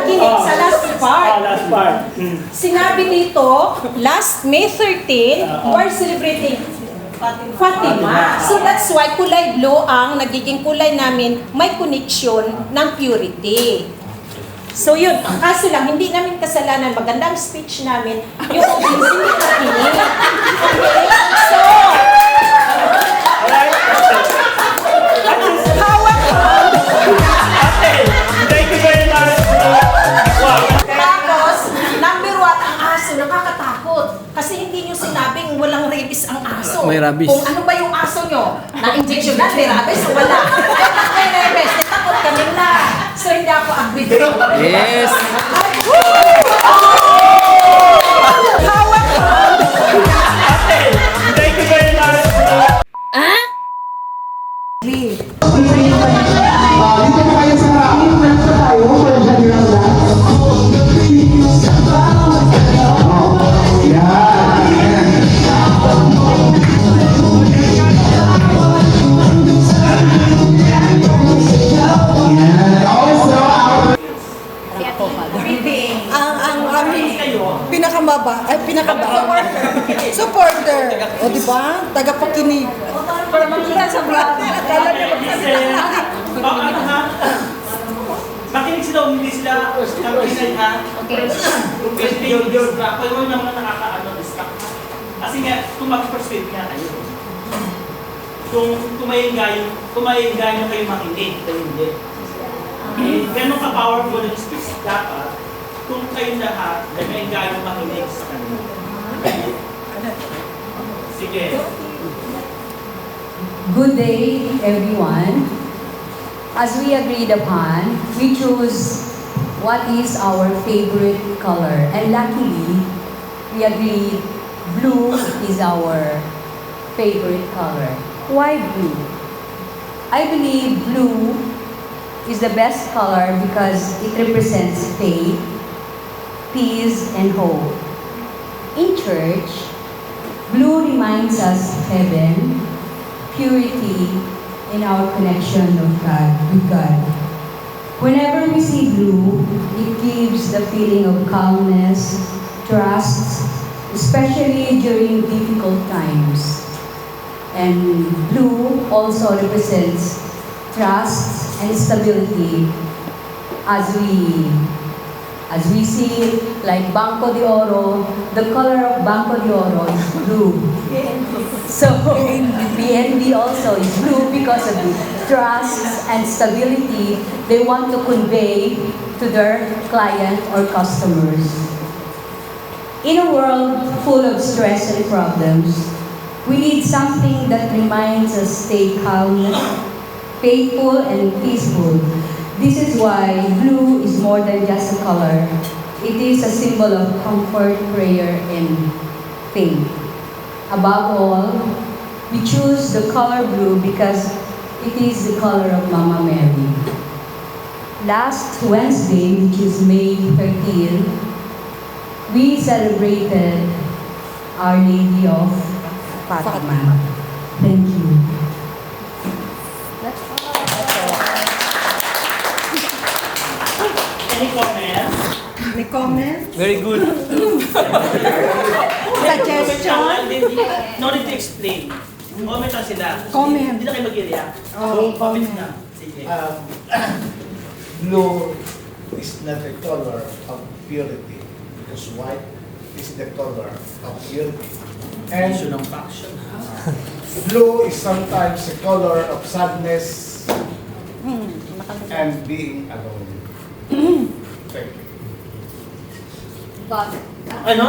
nakinig sa last part. Last part. Sinabi dito, last May 13, we're celebrating Fatima. So that's why kulay blue ang nagiging kulay namin, may connection ng purity. So yun, ang kaso lang, hindi namin kasalanan, magandang speech namin, yung audience hindi nakinig. Okay? So, hawak ko. Okay, thank you very much. Wow. Tapos, number one, ang aso, nakakatakot. Kasi hindi nyo sinabing walang rabies ang aso. May rabies. Kung ano ba yung aso nyo? Na-injection na, may rabies o wala? May rabies, natakot kami na. So, hindi ako agree dito. Yes. Hawak ko. Okay, thank you very much. Dito na kayo sa harap tayo. Ang aming pinakamaba, supporter. O di ba? Tagapakinig. Para makita sa vlog. Akala niya magsalita. Makinig sila, hindi sila kapinan ha. Okay. Kasi yun, ako yung mga nakaka-distract. Kasi nga, kung mag-persuade nga kayo. Kung kumaingay nyo kayo makinig, kayo hindi. Okay? Ganun ka-powerful yung speech dapat kung kayo lahat, nag-ingay nyo makinig sa kanila. Sige. Good day, everyone. As we agreed upon, we chose what is our favorite color. And luckily, we agreed blue is our favorite color. Why blue? I believe blue is the best color because it represents faith, peace, and hope. In church, blue reminds us heaven, purity, in our connection with God. Whenever we see blue, it gives the feeling of calmness, trust, especially during difficult times. And blue also represents trust and stability as we see like Banco de Oro, the color of Banco de Oro is blue. So BNB also is blue because of the trust and stability they want to convey to their client or customers. In a world full of stress and problems, we need something that reminds us stay calm, faithful, and peaceful. This is why blue is more than just a color. It is a symbol of comfort, prayer, and faith. Above all, we choose the color blue because it is the color of Mama Mary. Last Wednesday, which is May 13, we celebrated Our Lady of Fatima. Thank you. Any comments? May comment? Very good. Suggestion? No need to explain. Comment lang sila. Comment. Hindi na kayo mag-react. Oh, comment comment. na. Sige. Blue is not the color of purity because white is the color of purity. And Issue ng faction. blue is sometimes the color of sadness and being alone. Thank you. Ano?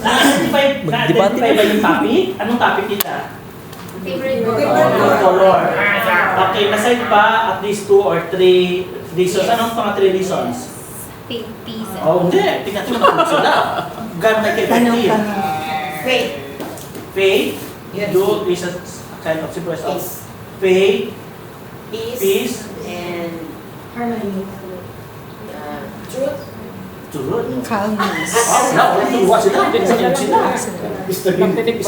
Na-identify ba yung topic? Anong topic nila? Favorite Color. Okay, aside pa at least 2 or 3 reasons. Anong mga 3 reasons? Peace. Oh, hindi. Tingnan mo na sila. Ganda kay Betty. Wait. Faith. Yes. Blue is a kind of symbol of Peace. faith, Peace. peace, And harmony. Truth. truth. Calmness. Oh, now, tuwa sila. Sila. Stability.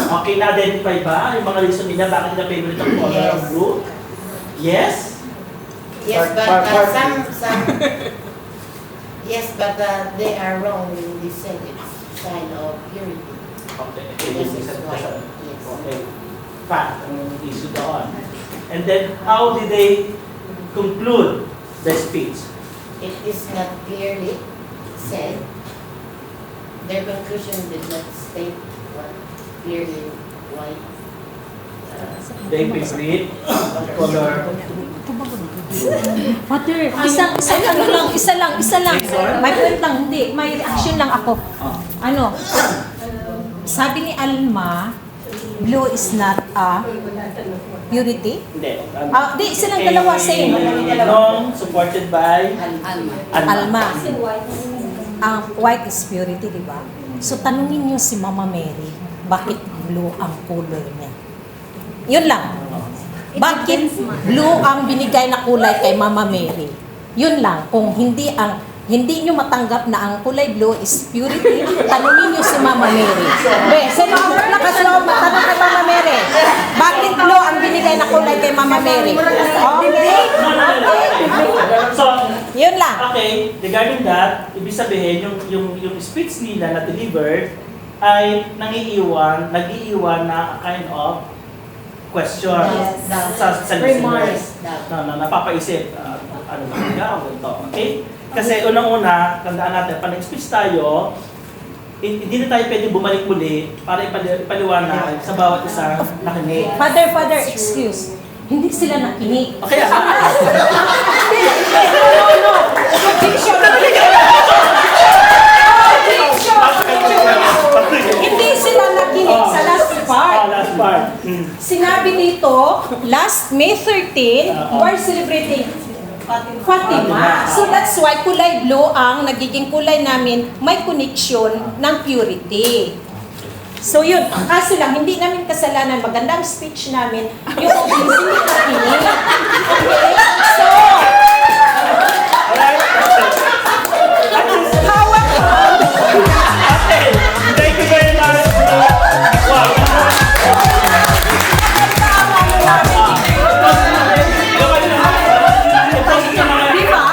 Okay, na-identify ba yung mga reason nila bakit nila favorite ang color of blue? Yes? Yes, but Part- some yes, but they are wrong when they said it's sign of purity. Okay, Yes, this is it's white. Yes. okay. Fact, ang issue doon. And then, how did they conclude the speech? It is not clearly said. Their conclusion did not state what clearly white. They agreed color. Father, isa lang. May point lang, hindi. May reaction lang ako. Ano? Sabi ni Alma, blue is not a purity? Hindi. Di, silang dalawa, same. Nung supported by Alma. Ang white is purity, di ba? So, tanungin niyo si Mama Mary, bakit blue ang color niya? Yun lang. Bakit blue ang binigay na kulay kay Mama Mary? Yun lang. Kung hindi nyo matanggap na ang kulay blue is purity, tanungin nyo si Mama Mary. Sino ang lakas loob matanong kay Mama Mary? Bakit blue ang binigay na kulay kay Mama Mary? Okay? So, Yun lang. okay, regarding that, ibig sabihin, yung speech nila na delivered ay nag-iiwan na kind of question Yes. sa listeners. Remorse. Na napapaisip, ano ba nga, ganito, okay? Kasi unang-una, tandaan natin, pag nag-speech tayo, hindi na tayo pwede bumalik muli para ipaliwanag sa bawat isang nakinig. Father, excuse. Hindi sila nakinig. Okay, Hindi sila nakinig sa last part. last part. Sinabi dito, last May 13, we're celebrating Fatima. So that's why kulay blue ang nagiging kulay namin, may connection ng purity. So yun, ang kaso lang, hindi namin kasalanan, magandang speech namin, yung audience hindi nakinig. Okay? So, hawak ko. Okay, thank you very much. Wow.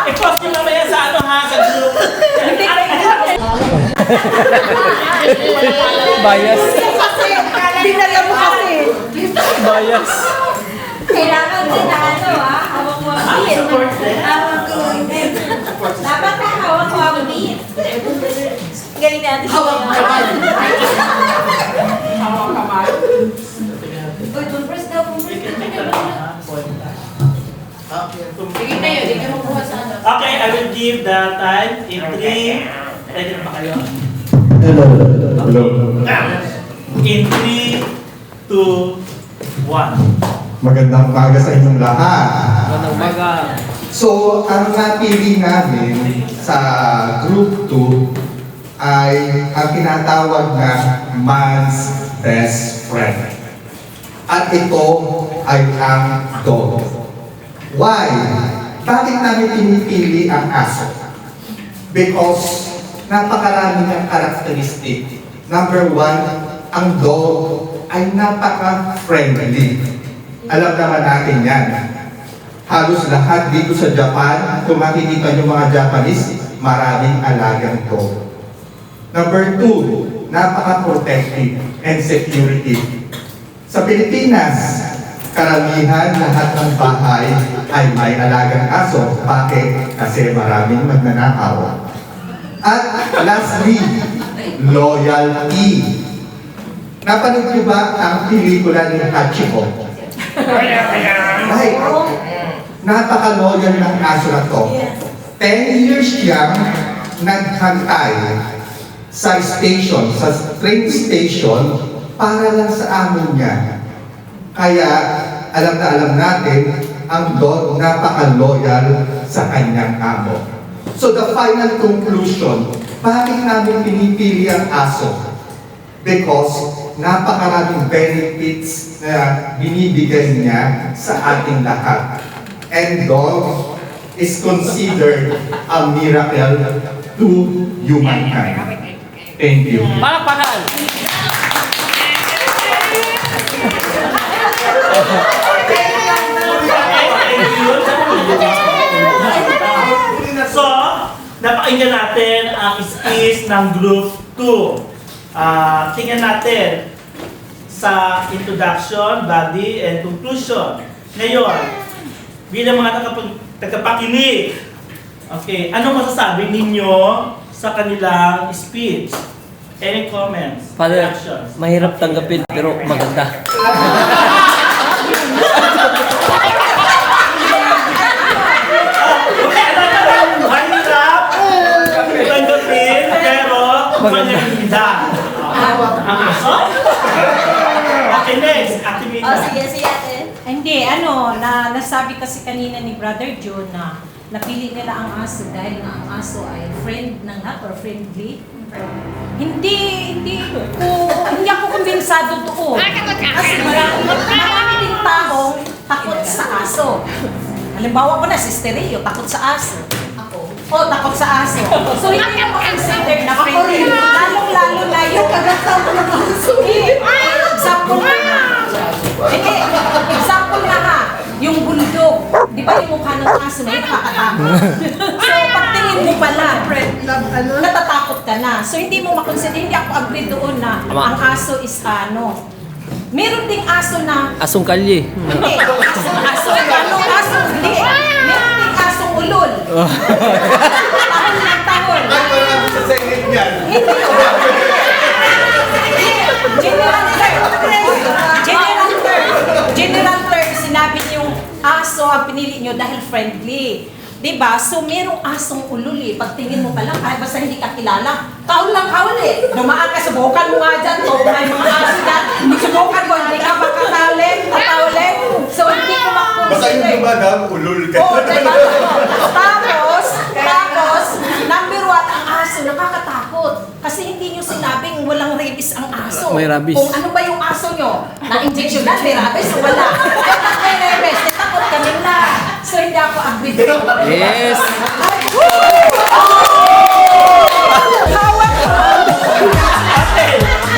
I-post nyo mamaya sa ano ha, sa group. Bias. Dinala mo kasi. Bias. Kailangan din na ano hawak mo ang beat. Support din. Hawak ko ang beat. Dapat na hawak ko ang beat. Galing natin siya. Uy, converse daw, converse. Sige tayo, di ka mabuha sa ano. Okay, I will give the time in 3. Ready na ba kayo? Hello. Hello. In 3, 2, 1. Magandang umaga sa inyong lahat. Magandang umaga. So, ang napili namin sa Group 2 ay ang tinatawag na man's best friend. At ito ay ang dog. Why? Bakit namin pinipili ang aso? Because napakarami niyang karakteristik. Number 1, ang dog ay napaka-friendly. Alam naman natin yan. Halos lahat dito sa Japan, kung makikita niyo mga Japanese, maraming alagang dog. Number 2, napaka-protective and security. Sa Pilipinas, karamihan lahat ng bahay ay may alagang aso. Bakit? Kasi maraming magnanakaw. At lastly, loyalty. Napanood niyo ba ang pelikula ni Hachiko? Right. Napaka-loyal ng aso na to. 10 years siyang naghantay sa station, sa train station, para lang sa amo niya. Kaya, alam na alam natin, ang dog napaka-loyal sa kanyang amo. So the final conclusion, bakit namin pinipili ang aso? Because napakaraming benefits na binibigay niya sa ating lahat. And dog is considered a miracle to humankind. Thank you. Palakpakan! Thank you. napakinggan natin ang speech ng Group 2. Tingnan natin sa introduction, body, and conclusion. Ngayon, bilang mga tagapakinig, okay, ano masasabi ninyo sa kanilang speech? Any comments? Father, Reactions? mahirap tanggapin pero maganda. Mahirap tanggapin pero maganda. Ang aso? Okay, next. Ate Mina. sige ate. Hindi, nasabi kasi kanina ni Brother John na napili nila ang aso dahil nga ang aso ay friend ng or friendly. Hindi ako kumbensado doon. Kasi marami din taong takot sa aso. Halimbawa ko na, si Stereo, takot sa aso. Ako. O, takot sa aso. So, hindi mo consider na friendly. Lalong-lalo na yung example na nga. Hindi, example na nga. Yung bulldog. Di ba yung mukha ng aso na yun, nakakatakot? So, pagtingin mo pala, natatakot ka na. So, hindi mo makonsider, hindi ako agree doon na ang aso is meron ding aso na Asong kalye. hindi. Anong aso? Hindi. Meron ding asong ulol. Tahol ng tahol. Ano sa segment niyan? Hindi. General term. General term, sinabi niyong aso ang pinili niyo dahil friendly. Diba? So, merong asong ulol eh. Pagtingin mo pa lang, kahit basta hindi ka kilala, kahol lang kahol eh. Dumaan ka, subukan mo nga dyan. O, may mga aso dyan. Subukan mo, hindi ka makakawin, tatawin. So, hindi ko Basta yung makonsider. dumadam, ulul ka. Oo, diba? Tapos, number one, ang aso, nakakatakot. Kasi hindi nyo sinabing walang rabies ang aso. May rabies. Kung ano ba yung aso nyo? Na-injection na, may rabies o wala? Kaya may rabies, natakot kami na. So, hindi ako agree. Yes.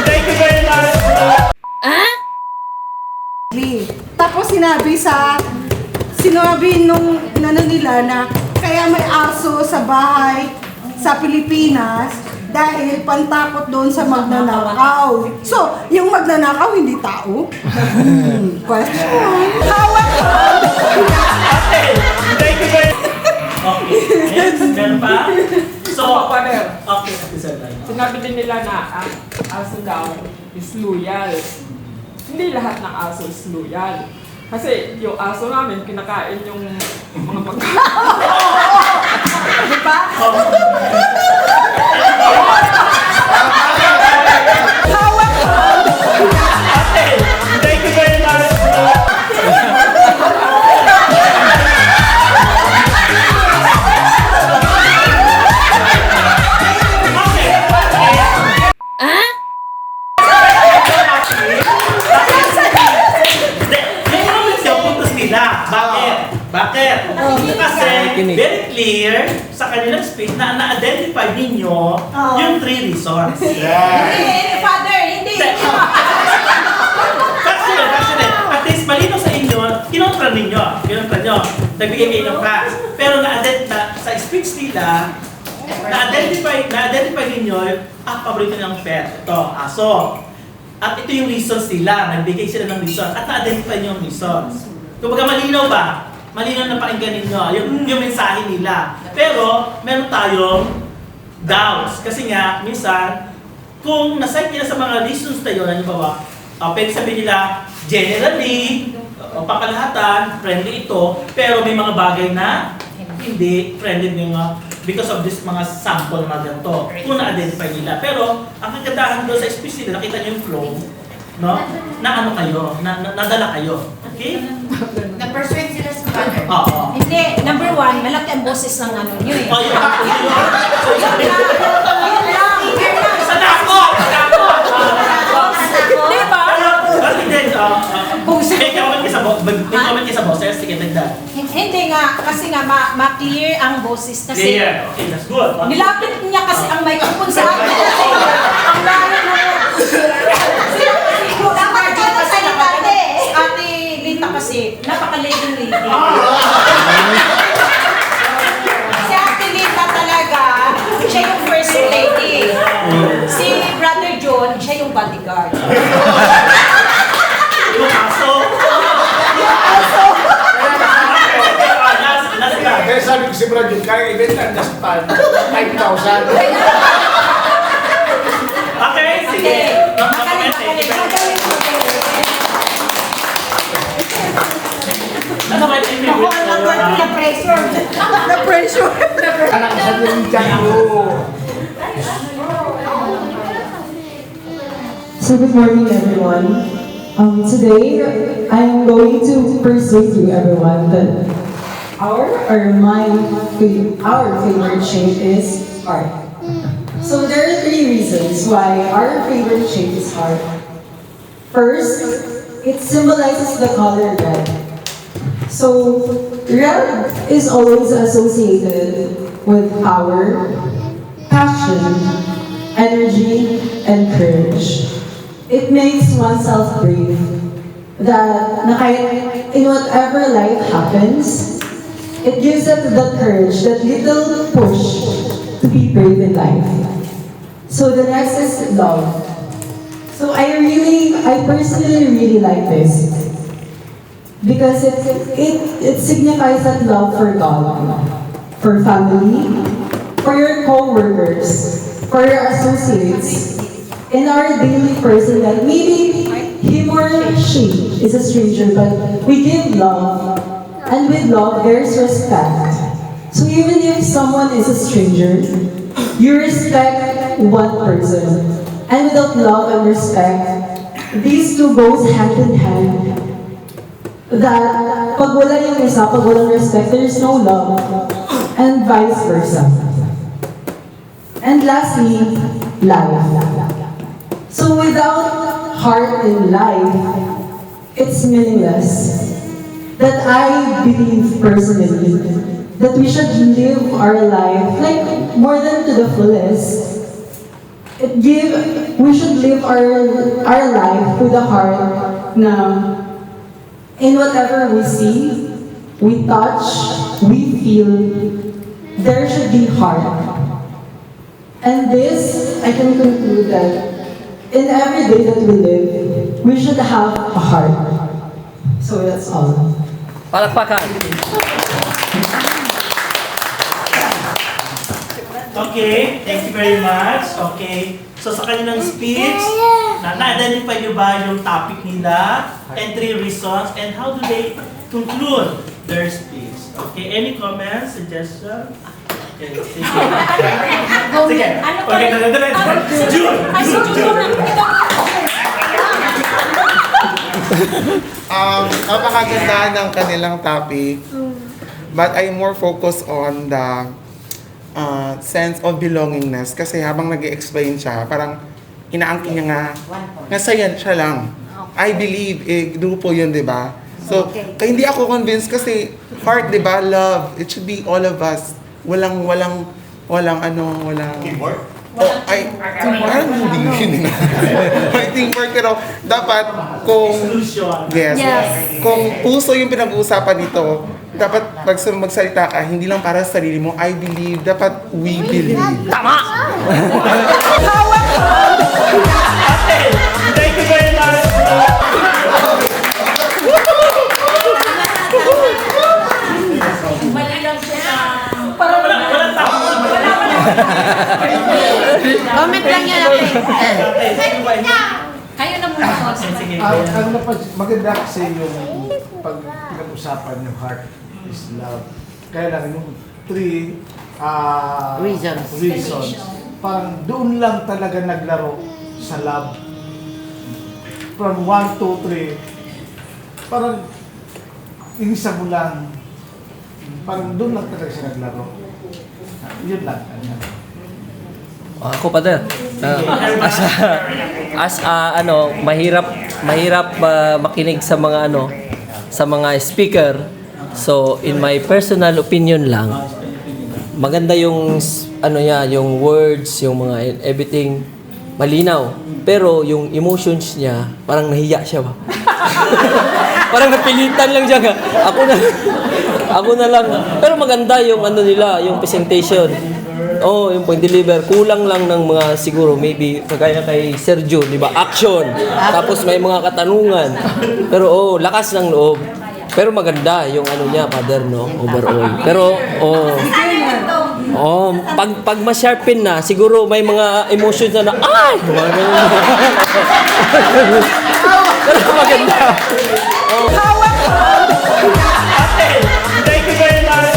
Thank you very much. Tapos sinabi nung nila na kaya may aso sa bahay sa Pilipinas dahil pantakot doon sa magnanakaw. So, yung magnanakaw hindi tao? Question. Thank you very much. Okay, next. Meron pa? So, Partner, okay, Ate Zelda. sinabi din nila na ang aso daw is loyal. Hindi lahat ng aso is loyal. Kasi yung aso namin, kinakain yung mga pagkain. Diba? Thank you very much. Bakit? Kasi very clear sa kanilang speech na na-identify ninyo yung 3 reasons. Hindi, Father, hindi. Kasi at least malino sa inyo, kinontra ninyo. Nagbigay kayo ng facts. Pero sa speech nila, na-identify ninyo ang paborito ng pet. Ito, aso. At ito yung reasons nila. Nagbigay sila ng reasons. At na-identify nyo yung reasons. Kumbaga malinaw ba? Malinaw na pakinggan ninyo yung mensahe nila. Pero meron tayong doubts. Kasi nga, minsan, kung nasite nila sa mga reasons tayo, halimbawa, pwede sabihin nila, generally, papalahatan, friendly ito, pero may mga bagay na hindi friendly yung because of this mga sample na ganito. Kung na-identify nila. Pero, ang kagandahan doon sa speech nila, nakita nyo yung flow, no? Na ano kayo, nadala kayo. Okay? Na-persuade sila sa father. Oo. Hindi, number one, malaki ang boses ng ano nyo eh. Oh, yun. Yun lang. Sa dako! Di ba? Pero hindi, may comment kayo sa boses, sige, dagdag. Hindi nga, kasi nga ma-clear ang boses kasi Clear. Okay, that's good. nilapit niya kasi ang microphone sa akin kasi ang layo na Ate Lita kasi, napaka-leading lady. Si Ate Lita talaga, bodyguard. Yung aso. Last na. Kaya sabi ko si Brad yung kaya event ang daspan, 5,000. Okay, sige. Magaling, magaling, magaling, magaling. Ano ba yung favorite color? Na-pressure. Na-pressure. Anak sa yung tiyan ko. So good morning, everyone. Today, I'm going to persuade you, everyone, that our favorite shape is heart. So there are 3 reasons why our favorite shape is heart. First, it symbolizes the color red. So red is always associated with power, passion, energy, and courage. It makes oneself brave. That na kahit in whatever life happens, it gives us the courage, that little push to be brave in life. So the next is love. So I personally really like this. Because it signifies that love for God, for family, for your co-workers, for your associates, in our daily person that maybe him or she is a stranger, but we give love, and with love there's respect. So even if someone is a stranger, you respect one person, and without love and respect, these two goes hand in hand. That pag wala yung isa, pag walang respect, there's no love, and vice versa. And lastly, life. So without heart in life, it's meaningless. That I believe personally, that we should live our life like more than to the fullest. We should live our life with the heart na in whatever we see, we touch, we feel, there should be heart. And this, I can conclude that in every day that we live, we should have a heart. So that's all. Palakpakan. Okay, thank you very much. Okay, so sa kanilang speech, na-identify nyo ba yung topic nila and 3 reasons and how do they conclude their speech? Okay, any comments, suggestions? Okay, sige. Sige. Okay, dali. June! Napakaganda ng kanilang topic, but I more focus on the sense of belongingness kasi habang nag-explain siya, parang inaangkin niya nga, nasaya siya lang. I believe, grupo yun, di ba? So, kaya hindi ako convinced kasi heart, di ba, love, it should be all of us. Walang Teamwork? parang hindi na. May teamwork, pero dapat kung kung puso yung pinag-uusapan nito, dapat pag magsalita ka, hindi lang para sa sarili mo, I believe, dapat we believe. Tama! Okay, thank you very much. Walang tao. Comment lang yan natin. Kayo na muna po. Sige. Maganda kasi yung pag pinag-usapan yung heart is love. Kaya lang yung 3 reasons. Parang doon lang talaga naglaro sa love. From 1, 2, 3, parang inisa mo lang. Parang doon lang talaga siya naglaro. Yun lang. Ako pa din. Mahirap makinig sa mga sa mga speaker. So in my personal opinion lang, maganda yung yung words, yung mga everything malinaw. Pero yung emotions niya, parang nahiya siya ba? Parang napilitan lang siya. Ako na lang. Pero maganda yung ano nila, yung presentation. Oh, yung pag-deliver. Kulang lang ng mga siguro, maybe, kagaya kay Sergio, di ba? Action. Tapos may mga katanungan. Pero lakas ng loob. Pero maganda yung ano niya, Father, no? Overall. Pero, pag ma-sharpen na, siguro may mga emotions na ay! Mga ganun. Pero maganda. Thank you very much.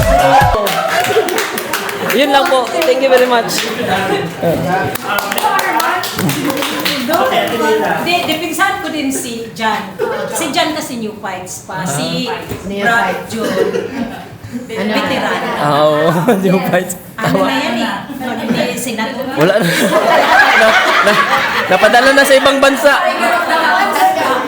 Yun lang po. Thank you very much. Depinsan ko din si Jan. Si Jan kasi new fights pa. Si New Brad fights. John. Veteran. Oo, di ba? Ano na yan eh? Hindi, senador. Wala na. Napadala na sa ibang bansa.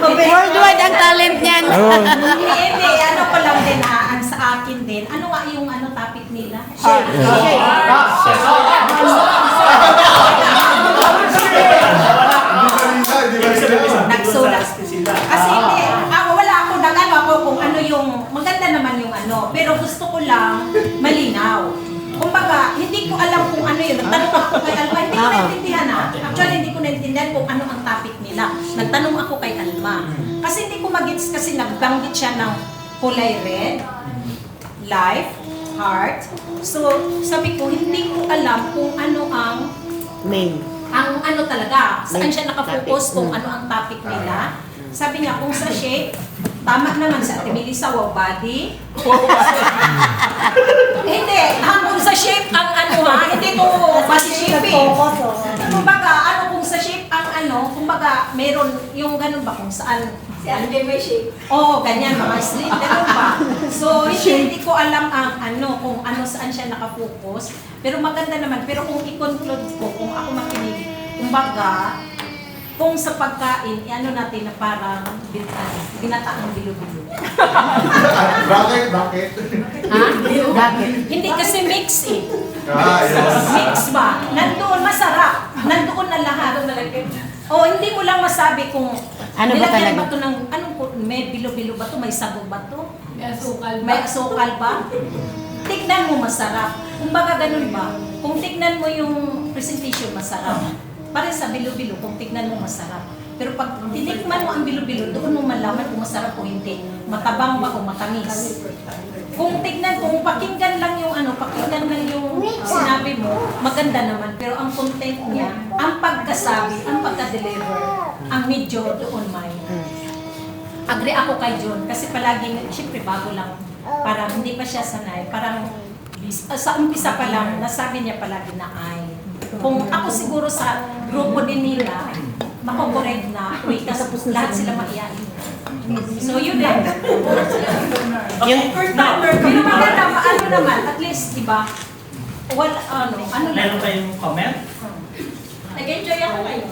Worldwide ang talent niyan. Hindi, ano ko lang din ang sa akin din. Ano nga yung topic nila? Nagsulat. Kasi hindi, wala ako nagano ako kung ano yung, maganda naman yung pero gusto ko lang malinaw. Kumbaga, hindi ko alam kung ano yun. Nagtanong ako kay Alma, hindi ko naintindihan Actually, hindi ko naintindihan kung ano ang topic nila. Nagtanong ako kay Alma. Kasi hindi ko magets kasi nagbanggit siya ng kulay red, life, heart. So, sabi ko, hindi ko alam kung ano ang ang ano talaga, saan siya nakafocus kung ano ang topic nila. Sabi niya, kung sa shape, tama naman sa Melissa, wow body. Hindi, kung sa shape ang hindi ko body shaping. Kumbaga, kung sa shape ang kumbaga, meron yung ganun ba kung saan si Andy may shape. Oo, ganyan, mga slim, ganun ba? So, hindi ko alam ang kung saan siya nakafocus. Pero maganda naman, pero kung i-conclude ko, kung ako makinig, kumbaga, kung sa pagkain, natin na parang binataang bilo-bilo. Bakit? Bakit? Hindi kasi mix eh. Yes. Mix ba? Nandoon, masarap. Nandoon na lahat. Hindi mo lang masabi kung Ano ba nilagyan talaga? ba ito ng, may bilo-bilo ba ito? May sago ba ito? May asukal ba? Tignan mo masarap. Kung baga ganun ba? Kung tignan mo yung presentation masarap. Para sa bilo-bilo, kung tignan mo masarap. Pero pag tinikman mo ang bilo-bilo, doon mo malaman kung masarap o hindi. Matabang ba o matamis. Kung pakinggan lang yung pakinggan lang yung sinabi mo, maganda naman. Pero ang content niya, ang pagkasabi, ang pagka-deliver, ang medyo doon may. Agree ako kay John kasi palaging, siyempre bago lang, parang hindi pa siya sanay. Parang sa umpisa pa lang, nasabi niya palagi na ay. Kung ako siguro sa grupo din nila, makokorek na, tapos lahat sila maiyain. So yun din. Yung Pero maganda, paano naman, at least, di ba, lang. Meron kayong comment? Nag-enjoy ako kayo.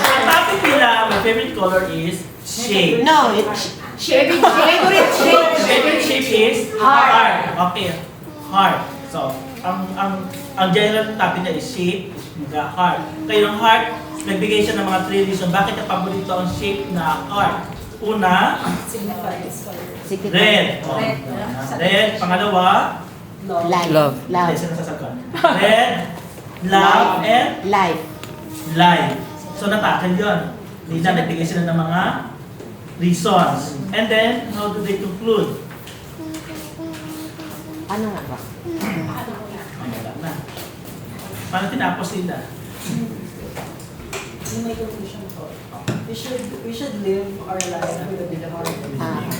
Ang topic nila, my favorite color is shade. No, it's favorite shape. Favorite shape is heart. Okay, heart. So, ang general topic niya is shape, heart. Kaya yung heart, nagbigay siya ng mga 3 reasons bakit ang paborito ang shape na heart. Una, red. Red. Pangalawa, Love. hindi siya nasasagot. Red, love, and Life. life. So, natakil yun. Nila, nagbigay sila ng mga reasons. And then, how do they conclude? Ano nga ba? Wala na. Paano tinapos nila? My conclusion po. We should live our life with a bit of heart.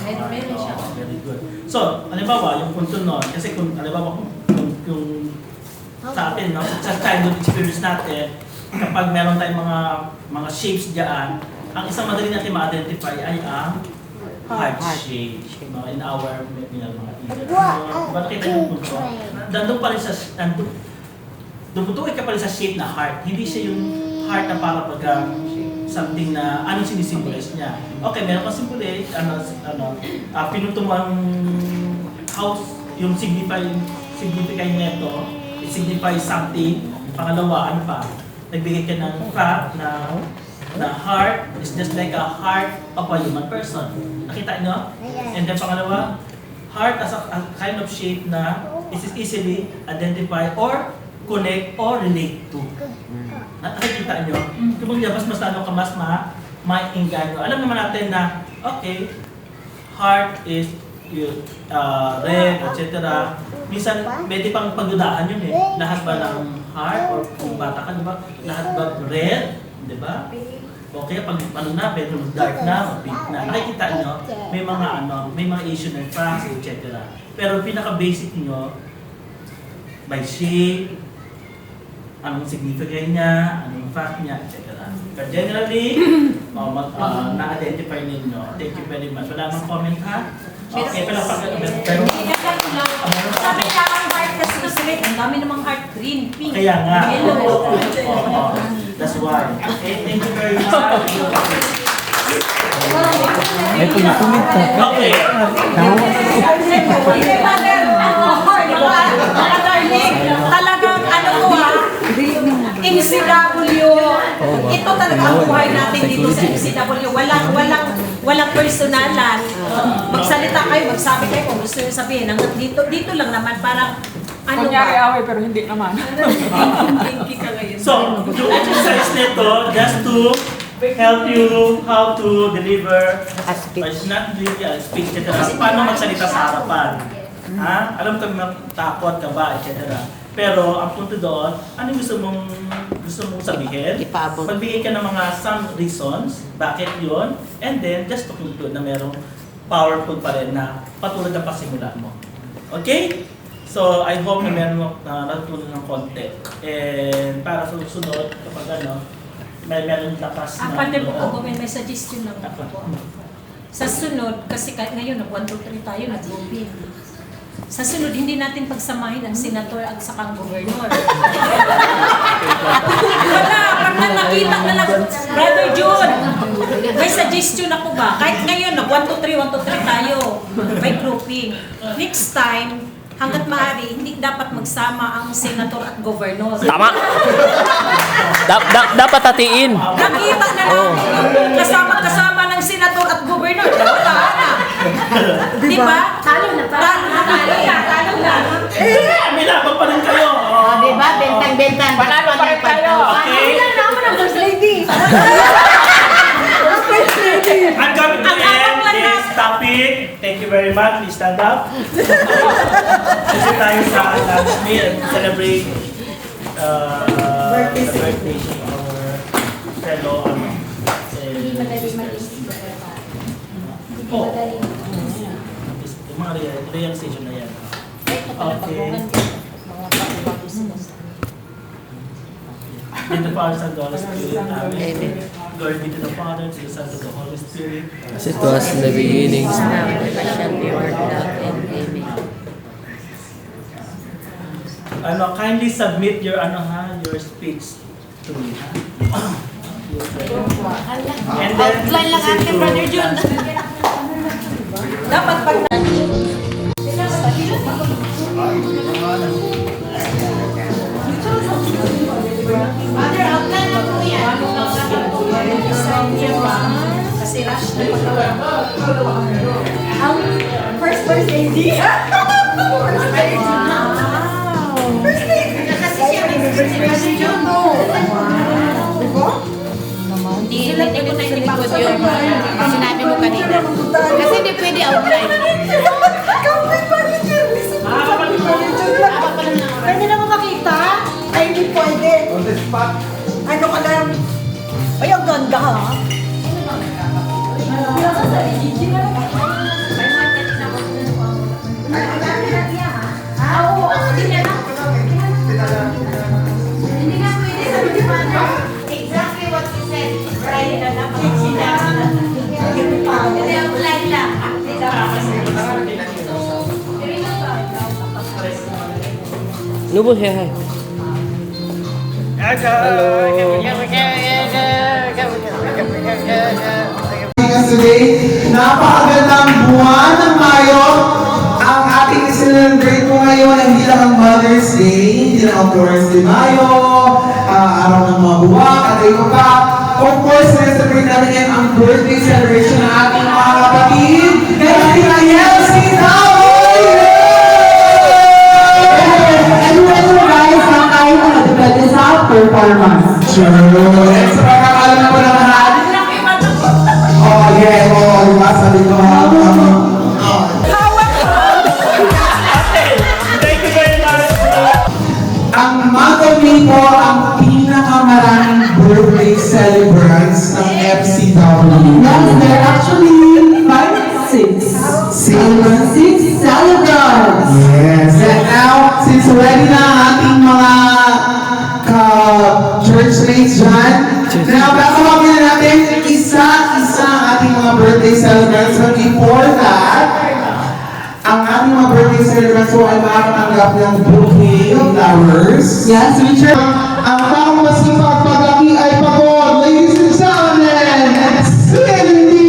Meron siya. Very good. So, halimbawa, yung punto nun, kasi kung, halimbawa, kung sa atin, no, sa childhood experience natin, kapag meron tayong mga shapes diyan, ang isang madali natin ma-identify ay ang heart shape, no, in our mga teacher. So, nakita yung punto. Nandun pa rin sa, dumutukoy ka pa rin sa shape na heart. Hindi siya yung heart na para pag something na anong sinisimbolize niya. Okay, meron kang symbolize, pinuto mo ang house, yung significant nito, it signifies something. Pangalawa, ano pa? Nagbigay ka ng fact na The heart is just like a heart of a human person. Nakita nyo? And then pangalawa, heart as a kind of shape na is easily identify or connect or relate to. Nakikita nyo? Kung mas lalo ka mas ma-engganyo. Alam naman natin na, okay, heart is red, etc. Minsan, pwede pang pagdudahan yun eh. Lahat ba ng heart or kung bata ka, di ba? Lahat ba red? Di ba? Okay, pag ano na, bedroom dark na, pink na. Nakikita nyo, may mga issue ng facts, etc. Pero pinaka-basic nyo, by shape, anong significance niya, anong fact niya, etc. But generally, na-identify ninyo. Thank you very much. Wala mang comment ha? Okay, pero Sabi na ang heart kasi red, ang dami namang heart green, pink, kaya nga. yellow. That's why. Okay, thank you very much. May pag-comment ka. Okay. Mga darling, talagang ano ko MCW. Ito talaga ang buhay natin dito sa MCW. Walang personalan. Magsalita kayo, magsabi kayo kung gusto nyo sabihin. Hanggang dito lang naman parang ano Kunyari ba? away pero hindi naman. So, yung exercise nito, just to help you how to deliver not really a speech, etc. Paano magsalita sa harapan. Ha? Alam ko takot ka ba, etc. Pero ang punto doon, anong gusto mong sabihin? Magbigay ka ng mga some reasons, bakit yun, and then just to conclude na merong powerful pa rin na patuloy na pasimula mo. Okay? So, I hope na meron mo natutunan ng konti. And para sa susunod, kapag meron lakas na Pati po ako, may suggestion lang ako. Sa sunod, kasi ngayon, nag-1, 2, 3 tayo, nag-movie. Sa sunod, hindi natin pagsamahin ang senator at sakang gobernador. Wala, pag nakita na lang, Brother Jun, may suggestion ako ba? Kahit ngayon, nag-1, 2, 3, 1, 2, 3 tayo. May grouping. Next time, hanggat maaari, hindi dapat magsama ang senator at gobernador. Tama. Dapat hatiin. Nakita na natin, kasama-kasama ng senator at gobernador. Wala na. Di ba? Talo na. May laban pa rin kayo. Di ba? Bentang-bentang. Panalo pa rin tayo. Okay. ang first lady. I'm coming to end this topic. Thank you very much. Please stand up. Kasi tayo sa lunch meal. Celebrate the birthday of our fellow yung mga realization na yan. Okay. In the Father, Son, and the Holy Spirit. Amen. Glory be to the Father, to the Son, to the Holy Spirit. As it was in the beginning. Kindly submit your your speech to me. And then outline lang ate, Brother Jun. Dapat pag Father, outline lang po yan. kasi rush na Ang first lady. First lady. First lady. Kasi siya Brother Jun. Diba? Hindi ko na inikot yun. Sinabi mo kanina. Kasi hindi pwede outline. Kapit pa rin yun. Pwede naman makita? Ay, hindi pwede. On the spot. Ano ka lang? Ay, ang ganda ha? Hindi nga pwede sa Lupano. Exactly what you said. Right na dapat sinabi. Hindi outline lang. Nubo siya. Today, napakagandang buwan ng Mayo. Ang ating celebrate mo ngayon, hindi lang ang Mother's Day, hindi lang ang Flores de Mayo, araw ng mga buwak, at ito pa. Of course, celebrate natin ngayon ang birthday celebration ng ating mga kapatid. Kaya natin ang Yelsi Tawag! And remember guys, na kayo na depende sa performance. True. Next, alam na po na lahat. Oh, yeah. Oh, diba? Sabi ko, Thank you very much. ang Magaling po ang pinakamaraming birthday celebrants ng FCW. Yes, there are actually 6 celebrants. Yes. And now, since ready na ang ating mga church mates dyan, now, kakawagin na natin isa-isa ang ating mga birthday celebrants. But before that, ang ating mga birthday celebrants po ay makakatanggap ng bouquet of flowers. Yes, Richard. Ang taong masipag paglaki ay pagod. Ladies and gentlemen, Cindy!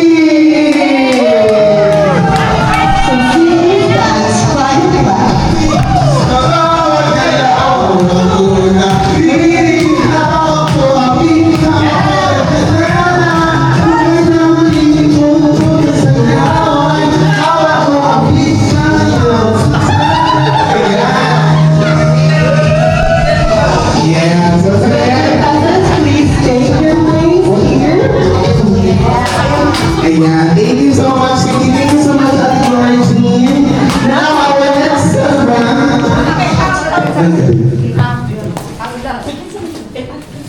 Ayan, thank you so much, Cindy. Thank you so much, Ate Georgine. Now, our next celebrant.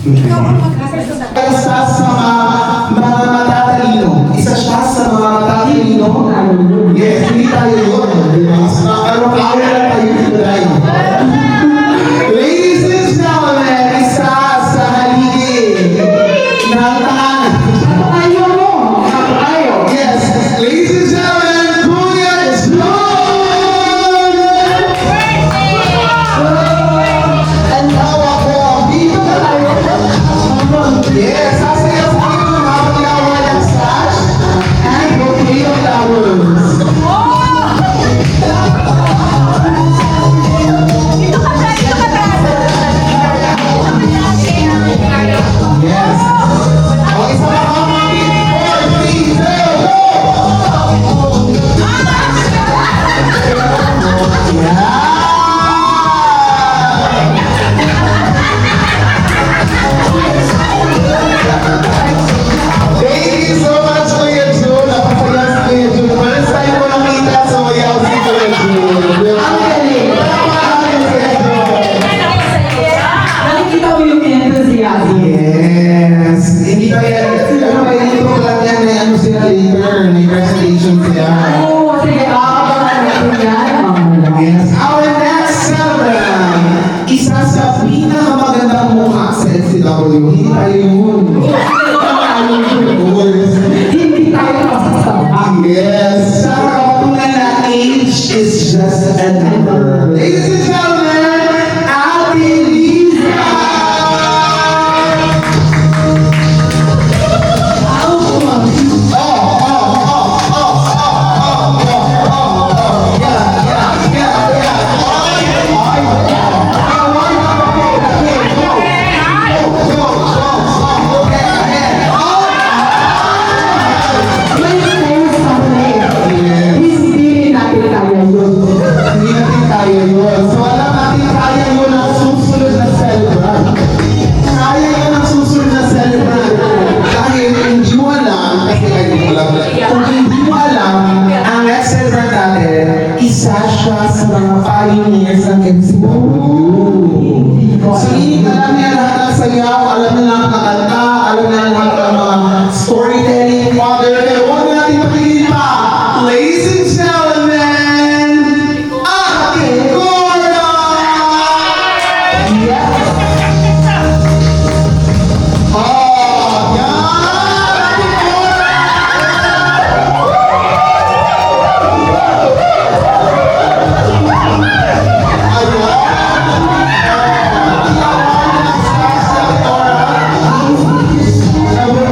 Isa sa mga matatalino. Isa siya sa mga matatalino. Yes, hindi tayo yun. Pero kaya lang tayo dito tayo. Ladies and gentlemen, isa sa haligi ng tahanan. Ayaw mo. Ayaw. Yes. Ladies and gentlemen, Kuya John! And now ako ang dito na tayo. Yes, sasayaw sa dito ng mga pagkawa ng sash and bouquet of flowers. Yes. Okay, sa mga kapatid, 4, 3, 2, go! Yeah! Thank you so much, Kuya Jun. Napasaya si Kuya Jun. First time ko nakita, so yaw si Kuya Jun. Ang galing! Nakikita mo yung enthusiasm. Yes! Hindi pa yan. Ano ba yung intro lang yan? May ano sila later. May presentation sila. Oo, sige, nakakabang natin yan. Yes. Our next celebrant. Isa sa pinakamagandang mukha sa FCW. Hindi tayo yun. Hindi tayo kasasama. Yes. Sa kapatungan na age is just a number. Ladies and gentlemen, Ate Liza! Hindi natin kaya yun. Hindi natin kaya yun. So alam natin kaya yun ang susunod na celebrant. Kaya yun ang susunod na celebrant. Dahil hindi mo alam, kasi ay hindi mo alam. Kung hindi mo alam, ang next celebrant natin, isa siya sa mga pioneers ng MCW. So hindi alam niya lahat ng sayaw, alam niya lahat ng kanta, alam niya lahat ng mga storytelling, father, pero huwag natin pakinggan pa. Ladies and gentlemen, Ate Cora! Yes! Oh, yan! Ate Cora! Ayan!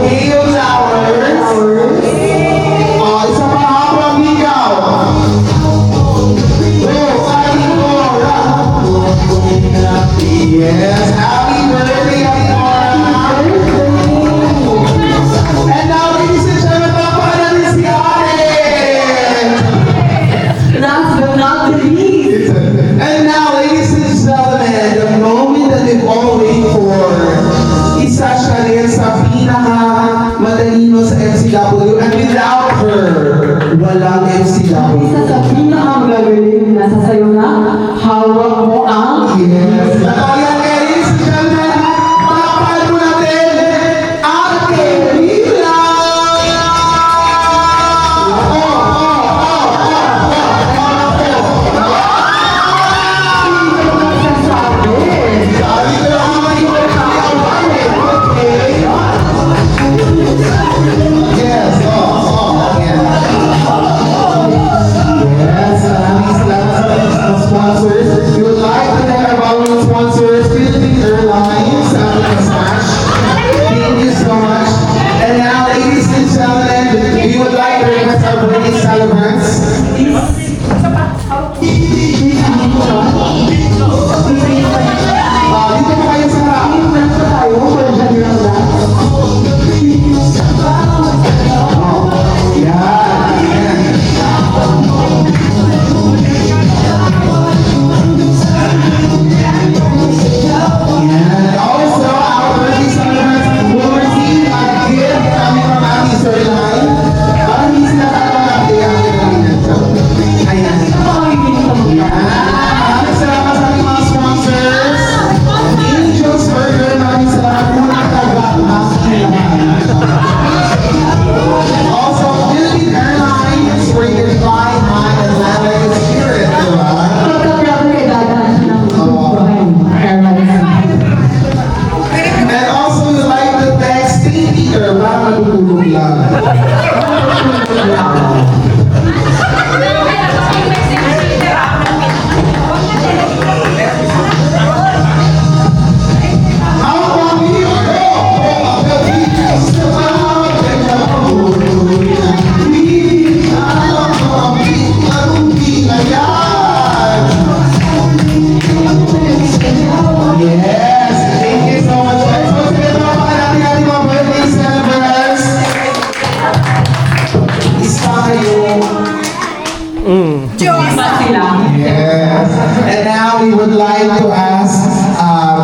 Yes. And now we would like to ask